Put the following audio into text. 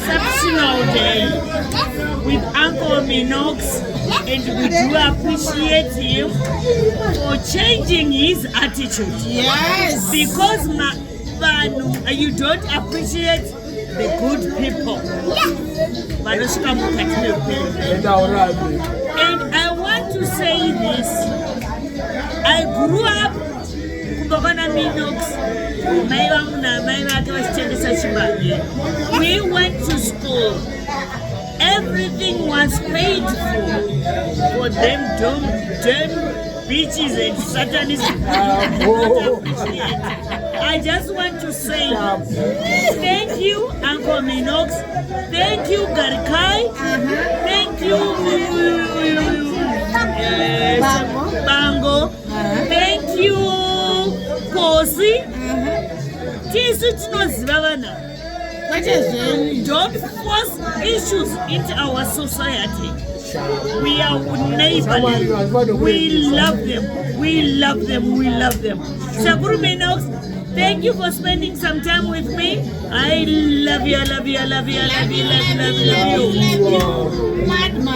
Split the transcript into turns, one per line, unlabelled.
exceptional day with Uncle Minox, and we do appreciate him for changing his attitude.
Yes.
Because you don't appreciate the good people. And I want to say this. I grew up we went to school. Everything was paid for them beaches and Satanists. I just want to say thank you, Uncle Minox. Thank you, Garikai. Thank you, Bango. Thank you, Kosi. Don't force issues into our society. We are neighborly. We love them. We love them. We love them. Shakuru Minox, thank you for spending some time with me. I love you. I love you. I love you. I love you. I love you. I love you.